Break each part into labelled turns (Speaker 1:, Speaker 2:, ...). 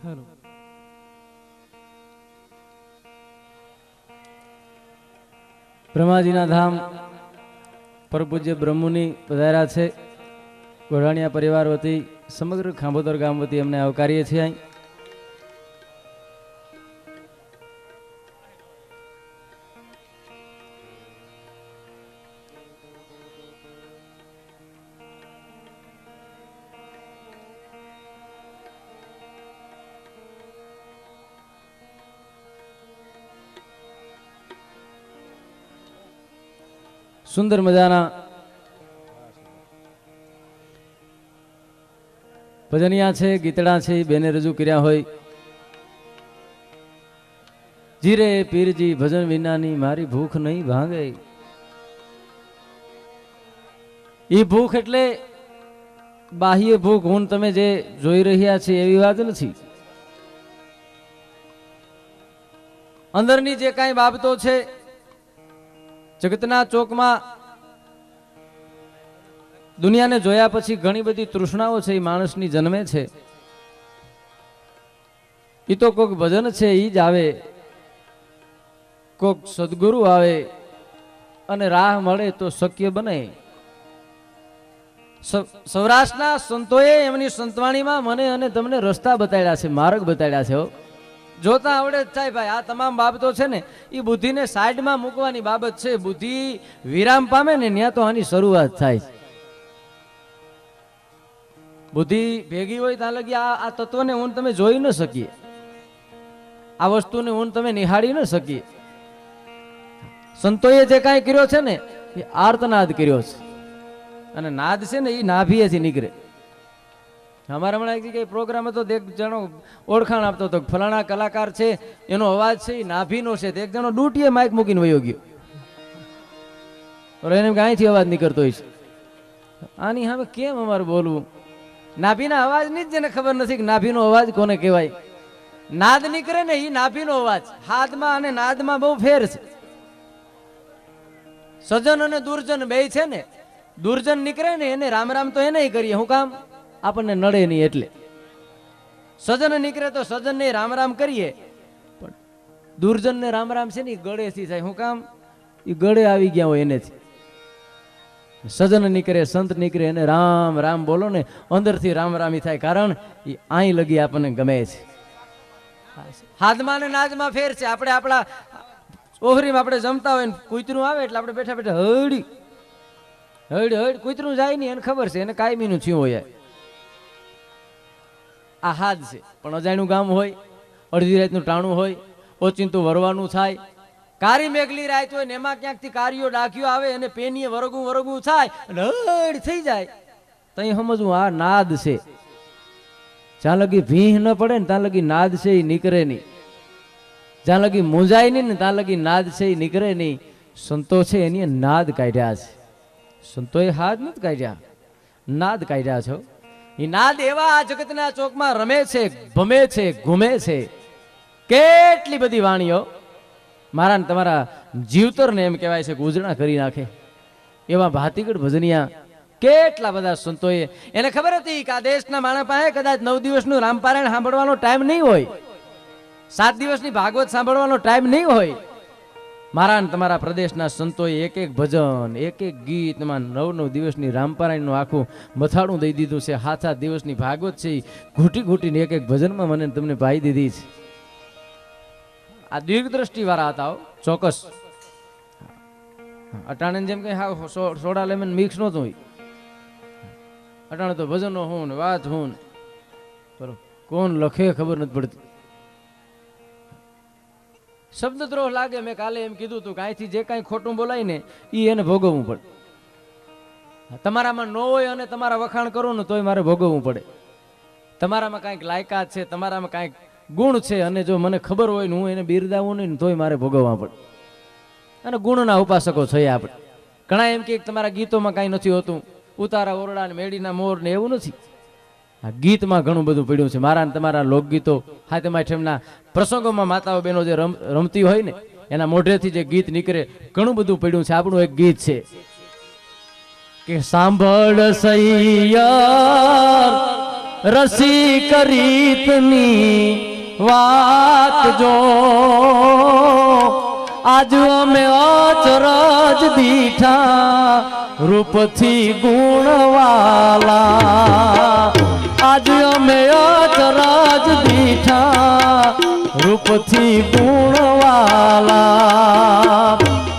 Speaker 1: Hello. બ્રહ્માજીના ધામ પર પૂજ્ય બ્રહ્મુનિ પધાર્યા છે. ગોઢાણીયા પરિવાર વતી સમગ્ર ખાંભોદર ગામ વતી અમને આવકારીએ છીએ. અહીં સુંદર મજાના ભજનિયા છે, ગીતડા છે, બેને રજૂ કર્યા હોય. જીરે પીરજી ભજન વિનાની મારી ભૂખ નહીં ભાંગે. એ ભૂખ એટલે બાહ્ય ભૂખ, હું તમે જે જોઈ રહ્યા છે એવી વાત નથી. અંદરની જે કાંઈ બાબતો છે, જગતના ચોકમાં દુનિયાને જોયા પછી ઘણી બધી તૃષ્ણાઓ છે એ માણસની જન્મે છે. એ તો કોઈક ભજન છે એ જ આવે, કોઈક સદગુરુ આવે અને રાહ મળે તો શક્ય બને. સૌરાષ્ટ્રના સંતોએ એમની સંતવાણીમાં મને અને તમને રસ્તા બતાડ્યા છે, માર્ગ બતાડ્યા છે. જોતા આવડે જ થાય ભાઈ. આ તમામ બાબતો છે ને એ બુદ્ધિને સાઈડમાં મૂકવાની બાબત છે. બુદ્ધિ વિરામ પામે ને ત્યાં તો આની શરૂઆત થાય. બુદ્ધિ ભેગી હોય ત્યાં લગી આ તત્વને હું તમે જોઈ ન શકીએ, આ વસ્તુને હું તમે નિહાળી ન શકીએ. સંતોએ જે કાંઈ કર્યો છે ને એ આર્તનાદ કર્યો છે, અને નાદ છે ને એ નાભીએથી નીકળે. અમારા હમણાં એક જગ્યાએ પ્રોગ્રામ હતો, એક જણો ઓળખાણ આપતો હતો, ફલાણા કલાકાર છે એનો અવાજ છે એ નાભીનો છે. એક જણો ડૂટીએ માઇક મૂકીને વયો ગયો. એને અહીંથી અવાજ નીકળતો હોય છે. આની સામે કેમ અમારે બોલવું? નાભીના અવાજની જ જેને ખબર નથી કે નાભીનો અવાજ કોને કહેવાય. નાદ નીકળે ને એ નાભીનો અવાજ. હાથમાં અને નાદમાં બહુ ફેર છે. સજન અને દુર્જન બે છે ને. દુર્જન નીકળે ને એને રામ રામ તો એને કરીએ, હું કામ? આપણને નડે નહીં એટલે. સજન નીકળે તો સજનને રામ રામ કરીએ, પણ દુર્જનને રામ રામ છે ને ગળેથી થાય. હું કામ? એ ગળે આવી ગયા હોય એનેથી. સજન નીકળે, સંત નીકળે એને રામ રામ બોલો ને અંદરથી રામ રામી થાય, કારણ એ અહીં લગી આપણને ગમે છે. હાથમાં ને નાજમાં ફેર છે. આપણે આપણા ઓહરીમાં આપણે જમતા હોય ને કૂતરું આવે એટલે આપણે બેઠા બેઠા હળી હળી હળી, કૂતરું જાય નહીં એને ખબર છે, એને કાયમીનું થયું હોય. આ હાથ છે, પણ અજાણ્યું ગામ હોય, અડધી રાતનું ટાણું હોય, ઓચિંતું વરવાનું થાય, કારી મેઘલી રાત હોય ને એમાં ક્યાંકથી કારીઓ ડાક્યો આવે અને પેનીએ વરગું વરગું થાય અને હળ થઈ જાય, તઈ સમજવું આ નાદ છે. જ્યાં લગી ભીહ ન પડે ને ત્યાં લગી નાદ છે એ નીકળે નહીં. જ્યાં લગી મૂંઝાય નહીં ને ત્યાં લગી નાદ છે એ નીકળે નહીં. સંતો છે એની નાદ કાઢ્યા છે. સંતોએ હાથ નથી કાઢ્યા, નાદ કાઢ્યા છો. એ નાદ એવા આ જગતના ચોકમાં રમે છે, ભમે છે, ઘૂમે છે. કેટલી બધી વાણીઓ મારા ને તમારા જીવતરને એમ કહેવાય છે કે ઉજળા કરી નાખે એવા ભાતીગઢ ભજનિયા કેટલા બધા સંતોએ. એને ખબર હતી કે આ દેશના માણસ પાસે કદાચ 9 દિવસનું રામપારાયણ સાંભળવાનો ટાઈમ નહીં હોય, 7 દિવસની ભાગવત સાંભળવાનો ટાઈમ નહીં હોય. મારા ને તમારા પ્રદેશના સંતોએ એક એક ભજન, એક એક ગીતમાં 9 દિવસની રામપારાયણનું આખું મથાળું દઈ દીધું છે. 7 દિવસની ભાગવત છે ઘૂંટી ઘૂંટીને એક એક ભજનમાં મને તમને પાઈ દીધી છે. આ દીર્ઘદ્રષ્ટિ વાળા હતા ચોક્કસ. અટાણે જેમ કે હા સોડા લેમન મિક્સ નહોતું હોય. અટાણે તો ભજનો હું ને વાત હું ને કોણ લખે ખબર નથી પડતી. શબ્દદ્રોહ લાગે. મેં કાલે એમ કીધું હતું કે અહીંથી જે કાંઈ ખોટું બોલાય ને એ એને ભોગવવું પડે. તમારામાં ન હોય અને તમારા વખાણ કરો ને તોય મારે ભોગવવું પડે. તમારામાં કાંઈક લાયકાત છે, તમારામાં કાંઈક ગુણ છે, અને જો મને ખબર હોય ને હું એને બિરદાવું નહીં તોય મારે ભોગવવા પડે. અને ગુણના ઉપાસકો છીએ આપણે. ઘણા એમ કે તમારા ગીતોમાં કાંઈ નથી હોતું, ઉતારા ઓરડા ને મેડીના મોર ને, એવું નથી. આ ગીતમાં ઘણું બધું પડ્યું છે. મારા ને તમારા લોકગીતો હાથમાં ઠેમના પ્રસંગોમાં માતાઓ બહેનો જે રમતી હોય ને એના મોઢેથી જે ગીત નીકળે ઘણું બધું પડ્યું છે. આપણું એક ગીત છે કે સાંભળ સૈયાર રસિક રીતની વાત જો આજ અમે અચરજ દીઠા રૂપથી ગુણવાલા આજ અમે અચરજ દીઠા રૂપથી ગુણવાલા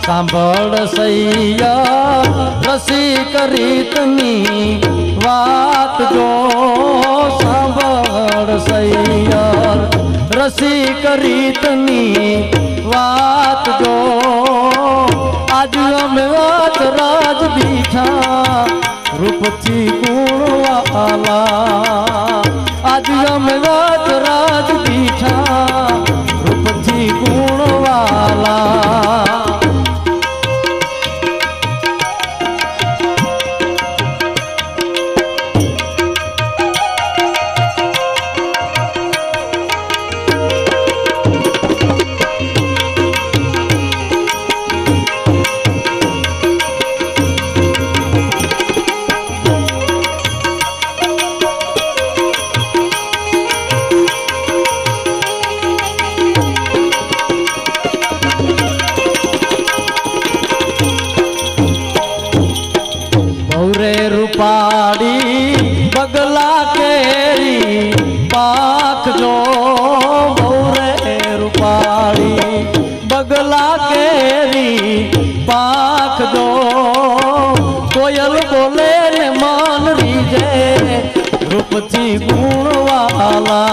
Speaker 1: સાંભળ સૈયા રસિક રીતની વાત જો સાંભળ સૈયા રસિક રીતની વાત જો આજ અમે અચરજ દીઠા રૂપથી ગુણવાલા આજ અમે અચરજ દીઠા રૂપથી ગુણવાલા રૂપાડી બગલા કેરી પાખ જો બહુરે રૂપાડી બગલા કેરી પાખ જો કોયલ બોલે ને મન રીજે રૂપથી ગુણવાલા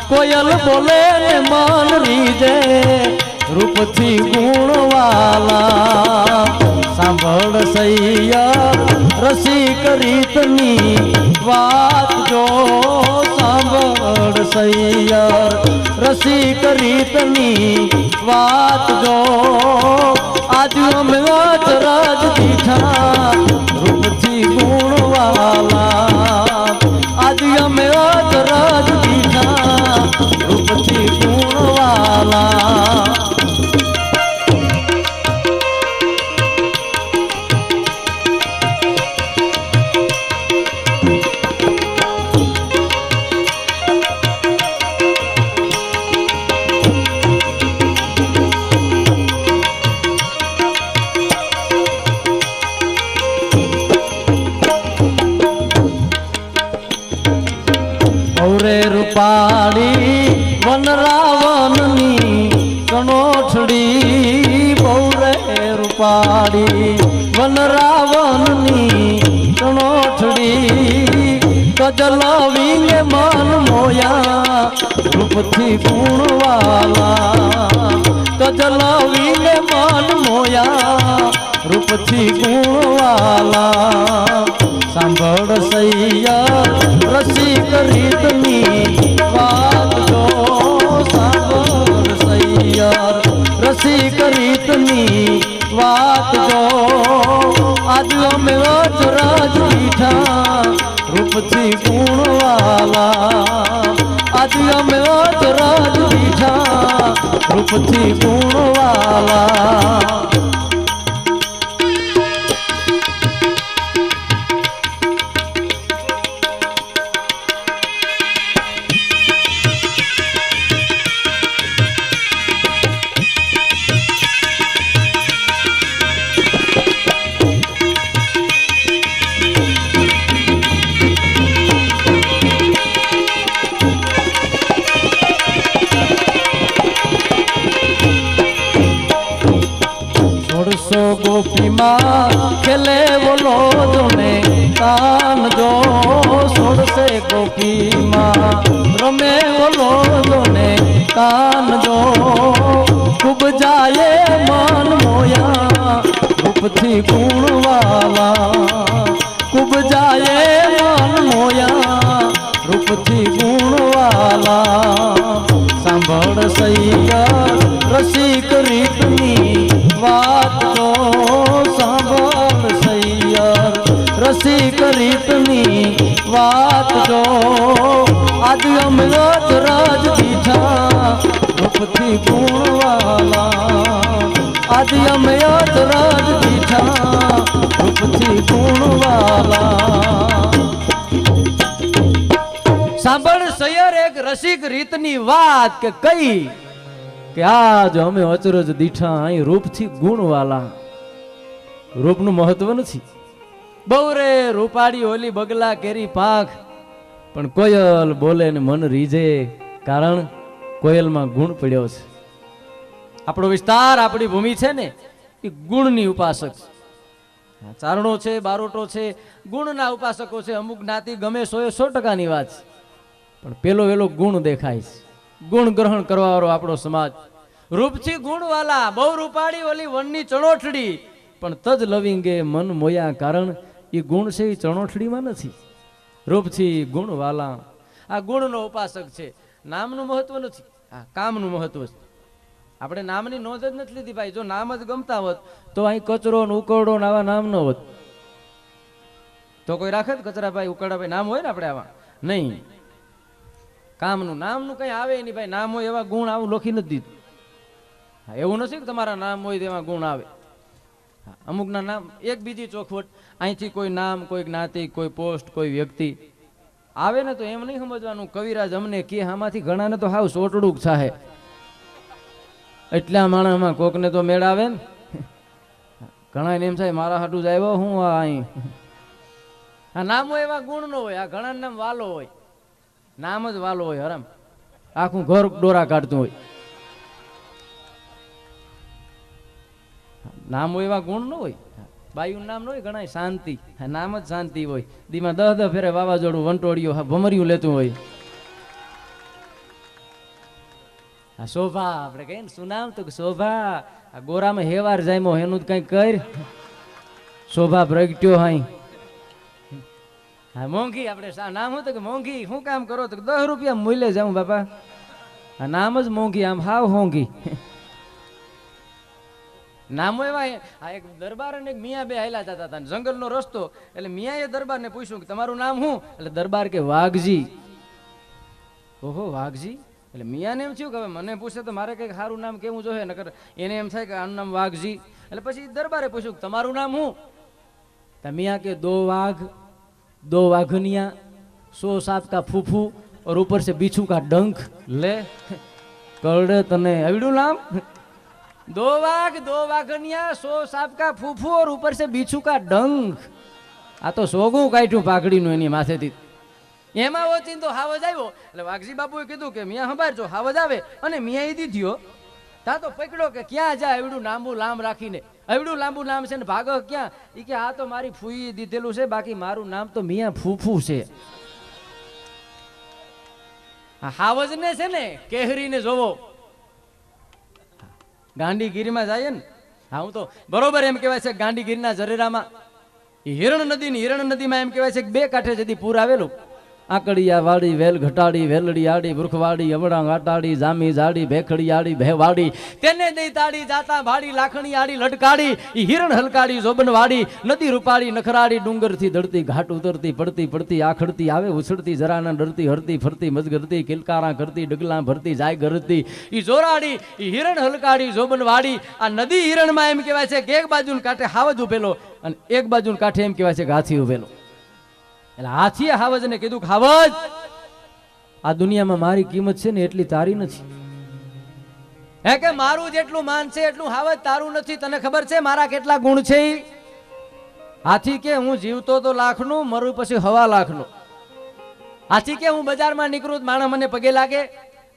Speaker 1: કોયલ બોલે ને મન રીજે રૂપથી ગુણવાલા સાંભળ સૈયા રસિક રીતની વાત જો સાંભળ સૈયા રસિક રીતની વાત જો આજ અમે અચરજ દીઠા રૂપથી ગુણવાલા આજ અમે અચરજ દીઠા રૂપથી ગુણવાલા રૂપાડી વન રાવણની કણોઠડી બહુરે રૂપાડી વન રાવણની કણોઠડી કજલવીને મન મોયા રૂપથી ગુણવાલા કજલવીને મન મોયા રૂપથી ગુણવાલા સાંભળ સૈયા રસિક રીતની વાત જો સાંભળ સૈયા રસિક રીતની વાત જો આજ અમે અચરજ દીઠા રૂપથી ગુણવાલા આજ અમે અચરજ દીઠા રૂપથી ગુણવાલા गोपी माँ खेले बोलो जोने कान जो सोड़ से गोपी माँ रमे बोलो जोने कान जो खूब जाए मन मोया रूपथी गुणवाला खूब जाए मन मोया रूपथी गुणवाला सांभळ सैया रसिक રીતની વાત જો સાંભળ સૈયા રસિક રીતની વાત જો આજ અમે અચરજ દીઠા રૂપથી ગુણવાલા આજ અમે અચરજ દીઠા રૂપથી ગુણવાલા સાંભળ સૈયર એક રસિક રીતની વાત કે કઈ કે આજ અમે અચરજ દીઠા અહીં રૂપથી ગુણવાલા. રૂપનું મહત્વ નથી. બહુ રે રૂપાળી ઓલી બગલા કેરી પાંખ, પણ કોયલ બોલે ને મન રીજે, કારણ કોયલમાં ગુણ પડ્યો છે. આપણો વિસ્તાર આપણી ભૂમિ છે ને એ ગુણની ઉપાસક છે. ચારણો છે, બારોટો છે, ગુણના ઉપાસકો છે. અમુક જ્ઞાતિ ગમે 100% વાત છે, પણ પેલો વેલો ગુણ દેખાય છે. ગુણ ગ્રહણ કરવાવાળો આપણો સમાજ. રૂપથી ગુણવાલા, બહુ રૂપાળી ઓલી વનની ચણોઠડી, પણ તજ લવિંગે મન મોયા, કારણ એ ગુણ છે એ ચણોઠડીમાં નથી. રૂપથી ગુણવાલા, આ ગુણનો ઉપાસક છે. નામનું મહત્વ નથી, આ કામનું મહત્વ છે. આપણે નામની નોંધ જ નથી લીધી ભાઈ. જો નામ જ ગમતા હોત તો અહીં કચરો ને ઉકરડો ને આવા નામ ન હોત. તો કોઈ રાખે કચરાભાઈ ઉકરડાભાઈ નામ હોય ને આપણે આવા નહીં. કામનું નામનું કઈ આવે નહીં ભાઈ. નામ હોય એવા ગુણ આવું લખી નથી દીધું. હા, એવું નથી કે તમારા નામ હોય તેમાં ગુણ આવે. અમુકના નામ એક બીજી ચોખવટ, અહીંથી કોઈ નામ, કોઈ જ્ઞાતિ, કોઈ પોસ્ટ, કોઈ વ્યક્તિ આવે ને તો એમ નહીં સમજવાનું કવિરાજ અમને કે આમાંથી ઘણાને તો હાવ સોટડું છાહે. એટલા માણસમાં કોકને તો મેળ આવે ને. ઘણા એમ થાય મારા હાટું જ આવ્યો હું અહીં. આ નામો એવા ગુણ નો હોય. આ ઘણા નામ વાલો હોય, નામ જ વાલો હોય. હરામ આખું ઘર ડોરા કાઢતું હોય. નામ એવા ગુણ ન હોય. બાયું નામ ન હોય. ઘણા શાંતિ, નામ જ શાંતિ હોય. દીમાં 10 ફેરે વાવાઝોડું વંટોળિયું ભમર્યું લેતું હોય. આ શોભા આપણે કહીએ ને શું નામ તો શોભા. આ ગોરામાં હેવાર જામ્યો એનું જ કઈ કર. શોભા પ્રગટ્યો હાઈ. હા મોંઘી, આપણે નામ હતું કે મોંઘી શું કામ કરો તો 10 રૂપિયા મૂલ્ય જાઉં બાપા. આ નામ જ મોંઘી, આમ હાવ હોંઘી. નામો એવા. આ એક દરબાર અને એક મિયા બે હાલ્યા જતા હતા જંગલનો રસ્તો. એટલે મિયાએ દરબારને પૂછ્યું કે તમારું નામ શું? એટલે દરબાર કે વાઘજી. ઓહો વાઘજી. એટલે મિયાને એમ થયું કે હવે મને પૂછે તો મારે કંઈક સારું નામ કેવું જોઈએ, નકર એને એમ થાય કે આનું નામ વાઘજી. એટલે પછી દરબારે પૂછ્યું તમારું નામ શું? તો મિયા કે 2 વાઘ 2 વાઘનિયા 100 सांप का फूफू और ऊपर से बिच्छू का डंक. ले कड़े तने आवड़्યું नाम? 2 वाघ 2 वाघनिया 100 सांप का फूफू और ऊपर से बिच्छू का डंक. આ તો સોગું કાઢ્યું પાઘડીનું એની માથેથી. એમાં ઓચિંતો હાવજ આવ્યો. એટલે વાઘજી બાપુએ કીધું કે મિયા સંભાળજો, હાવજ આવે. અને મિયા એ દીધ્યો. તા તો પકડ્યો કે ક્યાં જાય એવડું લાંબુ નામ રાખીને. એવડું લાંબુ નામ છે ને ભાગો ક્યાં? એ કે આ તો મારી ફૂઈ દીધેલું છે, બાકી મારું નામ તો મિયા ફૂફુ છે. હાવજ ને છે ને કેહરીને જોવો. ગાંડીગીરીમાં જાય ને. હા હું તો બરોબર એમ કહેવાય છે ગાંડીગીરીના જરેરામાં હિરણ નદીમાં એમ કહેવાય છે કે 2 કાંઠે જતી પૂર આવેલું. આકડિયા વાડી વેલ ઘટાડી વેલડી આડી વૃખવાડી અવડાંગ આટાડી જામી જાડી ભેખડી આડી ભેવાડી તેને દઈ તાડી જાતા ભાડી લાખણી આડી લટકાડી ઈ હિરણ હલકાડી જોબન વાડી નદી રૂપાડી નખરાડી ડુંગરથી દડતી ઘાટ ઉતરતી પડતી પડતી આખડતી આવે ઉછળતી જરાના ડરતી હરતી ફરતી મજગરતી કિલકારા કરતી ડગલા ભરતી જાય ગરતી ઈ જોરાડી ઈ હિરણ હલકાડી જોબન વાડી. આ નદી હિરણમાં એમ કહેવાય છે કે એક બાજુ કાંઠે હાવજ ઉભેલો અને એક બાજુ કાંઠે એમ કહેવાય છે કે હાથી ઉભેલો. એટલે હાથીએ હાવજને કીધું કે હાવજ આ દુનિયામાં મારી કિંમત છે ને એટલી તારી નથી. હે કે મારું જેટલું માન છે એટલું હાવજ તારું નથી. તને ખબર છે મારા કેટલા ગુણ છે? હાથી કે હું જીવતો તો લાખનું, મરું પછી 1.25 લાખનું. હાથી કે હું બજારમાં નીકળું માણસ મને પગે લાગે,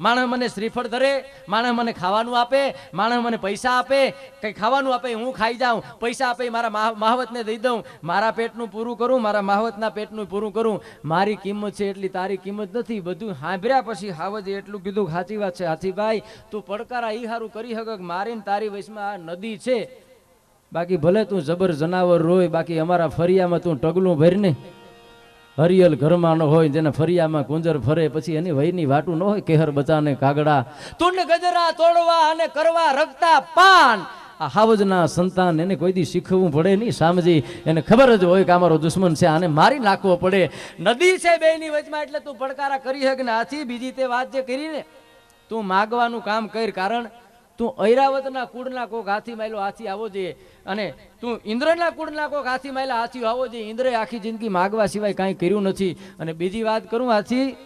Speaker 1: માણસ મને શ્રીફળ ધરે, માણસ મને ખાવાનું આપે, માણસ મને પૈસા આપે, કંઈ ખાવાનું આપે હું ખાઈ જાઉં, પૈસા આપે મારા માહવતને દઈ દઉં, મારા પેટનું પૂરું કરું, મારા માહવતના પેટનું પૂરું કરું. મારી કિંમત છે એટલી તારી કિંમત નથી. બધું સાંભળ્યા પછી હાવજે એટલું કીધું કે સાચી વાત છે હાથીભાઈ, તું પડકારા ઈ હારું કરી શકે કે મારીને તારી વચમાં આ નદી છે. બાકી ભલે તું જબર જનાવર રોય, બાકી અમારા ફરિયામાં તું ટગલું ભરીને હરિયલ ઘરમાં ન હોય, જેને ફરિયામાં કુંજર ફરે પછી એની વયની વાટું ન હોય. કેહર બચાને કાગડા તુંડ ગજરા તોડવા અને કરવા રખતા પાન. આ હાવજના સંતાન એને કોઈ દી શીખવું પડે નહીં. સામજી એને ખબર જ હોય કે અમારો દુશ્મન છે, આને મારી નાખવો પડે. નદી છે બેની વચમાં એટલે તું પડકારા કરી હક ને. આથી બીજી તે વાત જે કરીને તું માગવાનું કામ કર, કારણ તું ઐરાવતના કુળના કોક હાથી માયલો હાથી આવો જોઈએ, અને તું ઇન્દ્રના કુળના કોક હાથી માયલા હાથી આવો જોઈએ. ઇન્દ્રે આખી જિંદગી માગવા સિવાય કાંઈ કર્યું નથી. અને બીજી વાત કરું હાથી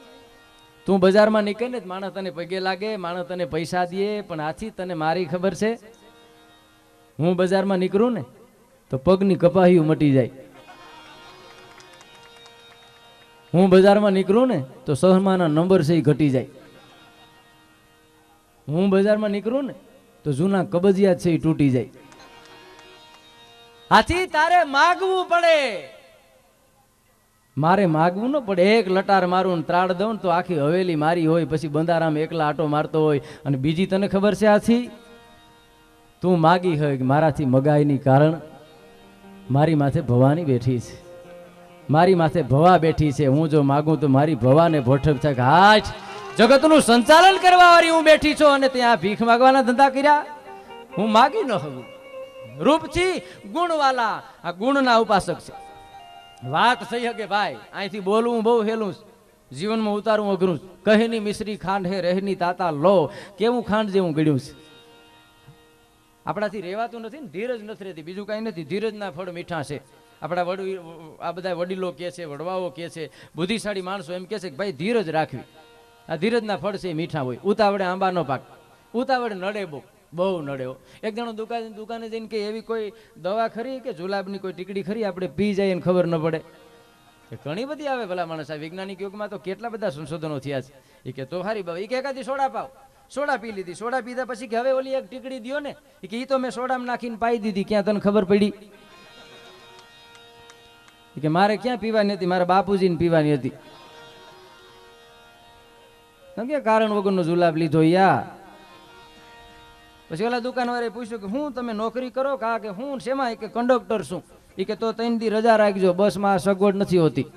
Speaker 1: તું બજારમાં નીકળે ને માણસ તને પગે લાગે, માણસ તને પૈસા દે, પણ આથી તને મારી ખબર છે, હું બજારમાં નીકળું ને તો પગની કપાહીઓ મટી જાય. હું બજારમાં નીકળું ને તો સહમાના નંબર છે એ ઘટી જાય. હું બજારમાં નીકળું ને તો જૂના કબજિયાત છે એ તૂટી જાય. આથી તારે માગવું પડે. મારે માગવું ન પડે. એક લટાર મારું ને ત્રાડ દઉં તો આખી હવેલી મારી હોય, પછી બંધારામ એકલા આટો મારતો હોય. અને બીજી તને ખબર છે, આથી તું માગી હોય કે મારાથી મગાઈની કારણ મારી માથે ભવાની બેઠી છે, મારી માથે ભવા બેઠી છે. હું જો માગું તો મારી ભવાને ભોઠપ થાય કે હાચ જગતનું સંચાલન કરવા વાળી હું બેઠી છું, અને ત્યાં ભીખ માગવાના ધંધા કર્યા. હું માગી ન હવું. રૂપથી ગુણવાલા આ ગુણના ઉપાસક છે. વાત થઈ શકે ભાઈ, અહીંથી બોલવું બહુ હેલું, જીવનમાં ઉતારવું અઘરું. કહીની મિશ્રી ખાંડ હે રહેની તાતા લો, કેવું ખાંડ જેવું ગળ્યું છે. આપણાથી રહેવાતું નથી ને, ધીરજ નથી રહેતી, બીજું કાંઈ નથી. ધીરજના ફળ મીઠા છે. આપણા આ બધા વડીલો કહે છે, વડવાઓ કહે છે, બુદ્ધિશાળી માણસો એમ કહે છે કે ભાઈ ધીરજ રાખવી. આ ધીરજના ફળ છે એ મીઠા હોય. ઉતાવળે આંબા નો પાક, ઉતાવળે નડે બહુ નડ્યો. એક જણો દુકાને જઈને કે એવી કોઈ દવા ખરી કે જુલાબની કોઈ ટીકડી ખરી આપણે પી જાય ને ખબર ન પડે? ઘણી બધી આવે ભલા માણસ. આ વૈજ્ઞાનિક યુગમાં તો કેટલા બધા સંશોધનો થયા છે. એ કે તો હારી બાબા, એ કે એકાદી સોડા પાવ. સોડા પી લીધી. સોડા પીધા પછી કે હવે ઓલી એક ટીકડી દો ને, કે એ તો મેં સોડામાં નાખીને પાઈ દીધી, ક્યાં તને ખબર પડી? કે મારે ક્યાં પીવાની હતી, મારા બાપુજીને પીવાની હતી. કે કારણ વગરનો જુલાબ લીધો યા. પછી ઓલા દુકાનવાળાએ પૂછ્યું કે હું તમે નોકરી કરો કા? કે હું શેમાં? કે કંડક્ટર છું. એ કે તો 3 દી રજા રાખજો, બસમાં સગવડ નથી હોતી.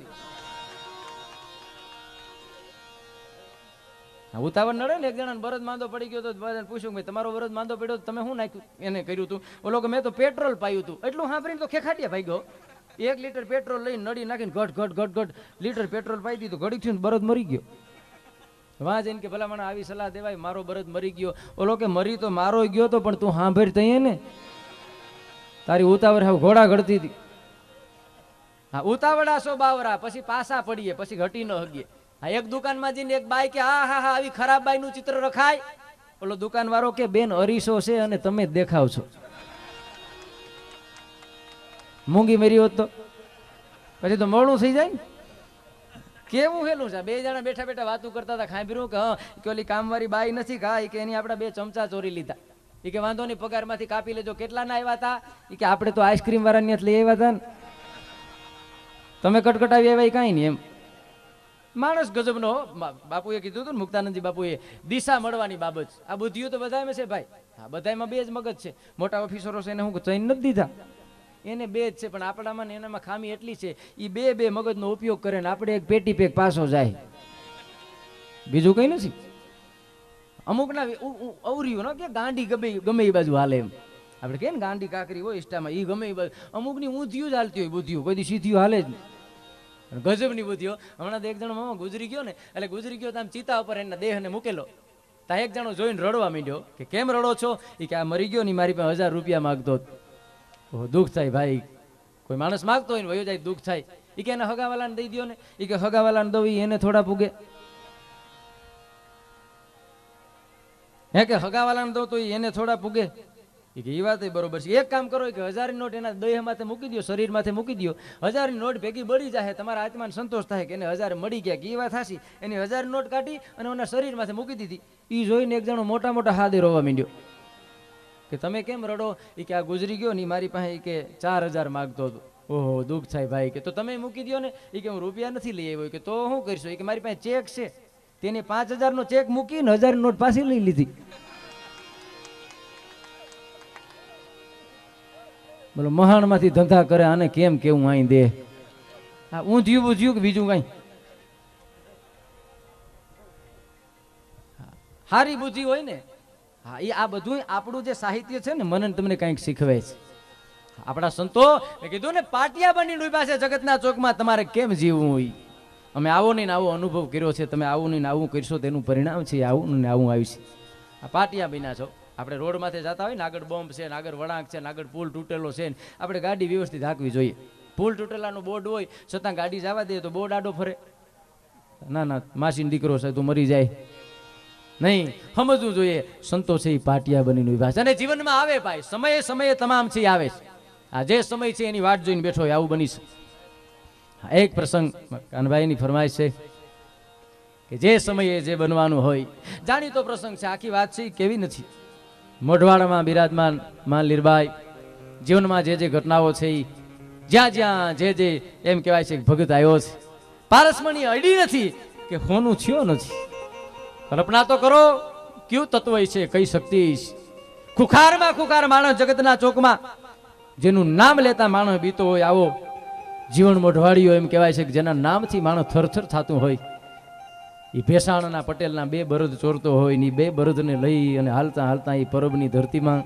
Speaker 1: ઉતાવળ નડે ને. એક જણા બરદ માંદો પડી ગયો તો પૂછ્યું કે તમારો બરદ માંદો પડ્યો તમે શું નાખ્યું? એને કર્યું હતું ઓલો કે મેં તો પેટ્રોલ પાયું હતું. એટલું સાંભળીને તો ખેખાટિયા ભાઈ ગયો. 1 લીટર પેટ્રોલ લઈને નડી નાખીને ઘટ લીટર પેટ્રોલ પાઈ દીધું. ઘડીક થયું બરદ મરી ગયો. વાં જઈને કે ભલા મને આવી સલાહ દેવાય, મારો બરદ મરી ગયો. ઓલો કે મરી તો મારો ગયો તો, પણ તું સાંભળ તઈએ ને, તારી ઉતાવળ હાવ ઘોડા ઘડતી હતી. હા, ઉતાવળા સો બાવરા, પછી પાસા પડીએ, પછી ઘટી ન હગીએ. હા, એક દુકાનમાં જઈને એક બાઈ કે હા હા હા આવી ખરાબ બાઈ નું ચિત્ર રખાય. ઓલો દુકાન વાળો કે બેન અરીસો છે અને તમે જ દેખાવ છો. મૂંગી મરી હોત તો પછી તો મોડું થઈ જાય ને. કેવું હેલું છે. 2 જણા બેઠા બેઠા વાતું કરતા હતા. ખાંભર્યું કે હા કે ઓલી કામવાળી બાઈ નથી કા, કે એની આપણા 2 ચમચા ચોરી લીધા. એ કે વાંધો નહીં, પગારમાંથી કાપી લેજો. કેટલાના આવ્યા હતા? એ કે આપણે તો આઈસ્ક્રીમ વાળાની લઈ આવ્યા હતા ને, તમે કટકટાવી આવ્યા કાંઈ નહીં એમ. માણસ ગજબનો. બાપુએ કીધું હતું ને, મુક્તાનંદજી બાપુએ, દિશા મળવાની બાબત. આ બુદ્ધિઓ તો બધામાં છે ભાઈ. હા, બધામાં 2 જ મગજ છે. મોટા ઓફિસરો છે એને હું ચૈન નથી દીધા, એને 2 જ છે. પણ આપણામાં ને એનામાં ખામી એટલી છે, એ 2 મગજનો ઉપયોગ કરે ને આપણે એક પેટી પેક પાછો જાય, બીજું કઈ નથી. અમુકના અવરીઓ કે ગાંડી ગમે એ બાજુ હાલે એમ. આપણે કે ને ગાંડી કાકરી હોય ઇસ્ટામાં, એ ગમે એ બાજુ. અમુકની ઊંધિયું જ હાલતી હોય બુદ્ધિઓ, કોઈ સીધીઓ હાલે જ નહીં. ગજબની બુદ્ધિઓ. હમણાં એક જણો મામા ગુજરી ગયો ને, એટલે ગુજરી ગયો તો આમ ચિતા ઉપર એના દેહને મૂકેલો. ત્યાં એક જણો જોઈને રડવા માંડ્યો કે કેમ રડો છો? એ કે આ મરી ગયો ને મારી પાસે 1000 રૂપિયા માગતો. દુઃખ થાય ભાઈ, કોઈ માણસ માગતો હોય ને વયો જાય, દુઃખ થાય. એ કે એને હગાવાલાને દઈ દો ને. એ કે હગાવાલાને દઉં એને થોડા પૂગે. હે કે હગાવાલાને દઉં તો એને થોડા પૂગે. એ કે એ વાત બરોબર છે. એક કામ કરો કે 1000 ની નોટ એના દેહ માથે મૂકી દો, શરીર માથે મૂકી દો. 1000 ની નોટ ભેગી બળી જાય, તમારા આત્માને સંતોષ થાય કે એને 1000 મળી ગયા. કે એ વાત હાસી. એની 1000 નોટ કાઢી અને એના શરીર માથે મૂકી દીધી. એ જોઈને એક જણો મોટા મોટા હાથે રોવા માંડ્યો કે તમે કેમ રડો? એ કે આ ગુજરી ગયો ને મારી પાસે કે 4000 માગતો હતો. ઓહો, દુઃખ થાય ભાઈ. કે તો તમે મૂકી દો ને. એ કે હું રૂપિયા નથી લઈ આવ્યો. કે તો શું કરશો? એ કે મારી પાસે ચેક છે. તેને 5000 નો ચેક મૂકીને 1000 નોટ પાછી લઈ લીધી. બોલો, મહાણ માંથી ધંધા કરે, આને કેમ કેવું અહીં દે? આ ઊંધિયું બુધ્યું કે બીજું કઈ? હારી બુદ્ધિ હોય ને. હા, એ આ બધું આપણું જે સાહિત્ય છે ને, મને તમને કંઈક શીખવે છે. આપણા સંતો કીધું ને, પાટિયા બની ડૂબ્યા છે જગતના ચોકમાં, તમારે કેમ જીવવું હોય. અમે આવો નહીં આવો અનુભવ કર્યો છે. તમે આવું નહીં આવું કરશો તેનું પરિણામ છે આવું ને આવું આવ્યું છે. આ પાટિયા બન્યા છો. આપણે રોડ માથે જતા હોય ને, આગળ બોમ્બ છે ને, આગળ વળાંક છે ને, આગળ પુલ તૂટેલો છે ને, આપણે ગાડી વ્યવસ્થિત હાંકવી જોઈએ. પુલ તૂટેલાનું બોર્ડ હોય છતાં ગાડી જવા દે તો બોર્ડ આડો ફરે. ના ના માસીનો દીકરો છે તું મરી જાય નહીં. સમજવું જોઈએ સંતો છે એ પાટિયા બનીને ઉભા છે અને જીવનમાં આવે ભાઈ સમયે સમયે તમામ છે આવે છે. આ જે સમય છે એની વાટ જોઈને બેઠો હોય આવું બની છે. એક પ્રસંગ કાનભાઈની ફરમાઈશ છે કે જે સમયે જે બનવાનું હોય, જાણીતો પ્રસંગ છે, આખી વાત છે એ કેવી નથી. મોઢવાડામાં બિરાજમાન માં લીરબાઈ જીવનમાં જે જે ઘટનાઓ છે એ જ્યાં જ્યાં જે એમ કહેવાય છે કે ભગત આવ્યો છે, પારસમણી અડી નથી કે હોનું થયો નથી. કલ્પના તો કરો કયું તત્વ છે, કઈ શક્તિ છે. ખુખારમાં ખુખાર માણસ જગતના ચોકમાં જેનું નામ લેતા માણસ બીતો હોય આવો જીવન મોઢવાડીઓ એમ કહેવાય છે કે જેના નામથી માણસ થરથર થતું હોય. એ ભેસાણના પટેલના 2 બળદ ચોરતો હોય ને 2 બળદને લઈ અને હાલતા હાલતા એ પરબની ધરતીમાં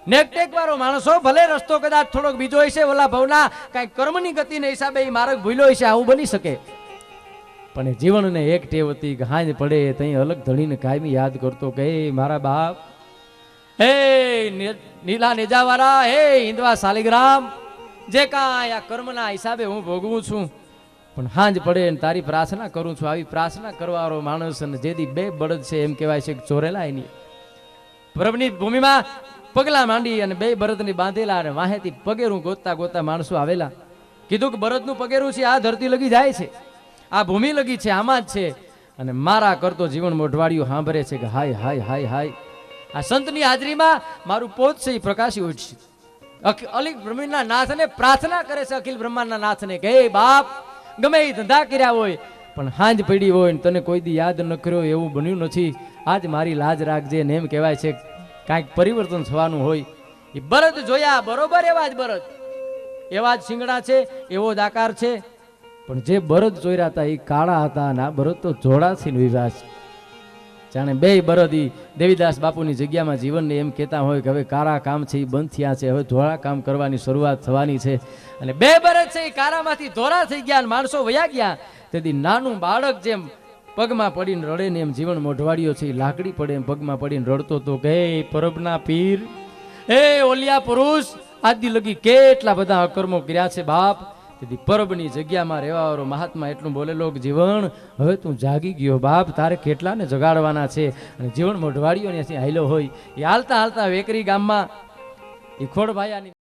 Speaker 1: નેકટેક વાળો માણસો ભલે રસ્તો કદાચ થોડોક બીજો હશે, ઓલા ભવના કઈ કર્મની ગતિને હિસાબે એ માર્ગ ભૂલ્યો હશે, આવું બની શકે. પણ એ જીવનને એક ટેવ હતી કે હાંજ પડે તઈ અલગ ધણીને કાયમી યાદ કરતો કે હે મારા બાપ, હે નીલા નેજાવાળા, હે હિંદવા શાલિગ્રામ, જે કાંઈ આ કર્મના હિસાબે હું ભોગવું છું પણ હાંજ પડે ને તારી પ્રાર્થના કરું છું. આવી પ્રાર્થના કરવાવાળો માણસ અને જેથી 2 બળદ છે એમ કહેવાય છે કે ચોરેલા એની પરબની ભૂમિમાં પગલા માંડી અને 2 બળદને બાંધેલા અને વાહેથી પગેરું ગોતતા ગોતતા માણસો આવેલા. કીધું કે બળદનું પગેરું છે આ ધરતી લગી જાય છે, આ ભૂમિ લગી છે, આમાં જ છે. અને મારા કરતો જીવન મોઢવાડીઓ સાંભળે છે કે હાય હાય હાય હાય, આ સંતની હાજરીમાં મારું પોત છે એ પ્રકાશી ઉઠશે. અખિલ બ્રહ્માંડના નાથને પ્રાર્થના કરે છે, અખિલ બ્રહ્માંડના નાથને કે હે બાપ, ગમે એ ધંધા કર્યા હોય પણ હાંજ પડી હોય ને તને કોઈ દી યાદ ન કર્યો એવું બન્યું નથી, આજ મારી લાજ રાખજે. ને એમ કહેવાય છે કાંઈક પરિવર્તન થવાનું હોય. એ બળદ જોયા બરોબર, એવા જ બળદ, એવા જ શિંગડા છે, એવો જ આકાર છે, પણ જે બળદ જોયા હતા એ કાળા હતા અને આ બળદ તો જોડાથી વિવાહ છે. જાણે 2 બળદ ઈ દેવીદાસ બાપુની જગ્યામાં જીવનને એમ કહેતા હોય કે હવે કાળા કામ છે એ બંધ થયા છે, હવે ધોળા કામ કરવાની શરૂઆત થવાની છે. અને 2 બળદ છે એ કાળામાંથી ધોળા થઈ ગયા અને માણસો વયા ગયા. તેથી નાનું બાળક જેમ પગમાં પડીને રડે ને એમ જીવન મોઢવાડીઓ છે એ લાકડી પડે એમ પગમાં પડીને રડતો તો કે પરબના પીર, એ ઓલિયા પુરુષ, આદિ લગી કેટલા બધા અકર્મો કર્યા છે બાપ. તેથી પરબની જગ્યામાં રહેવાવાળો મહાત્મા એટલું બોલેલો કે જીવન હવે તું જાગી ગયો બાપ, તારે કેટલાને જગાડવાના છે. અને જીવન મોઢવાડીઓ ને હાલ્યો હોય એ હાલતા હાલતા વેકરી ગામમાં એ ખોડભાયાની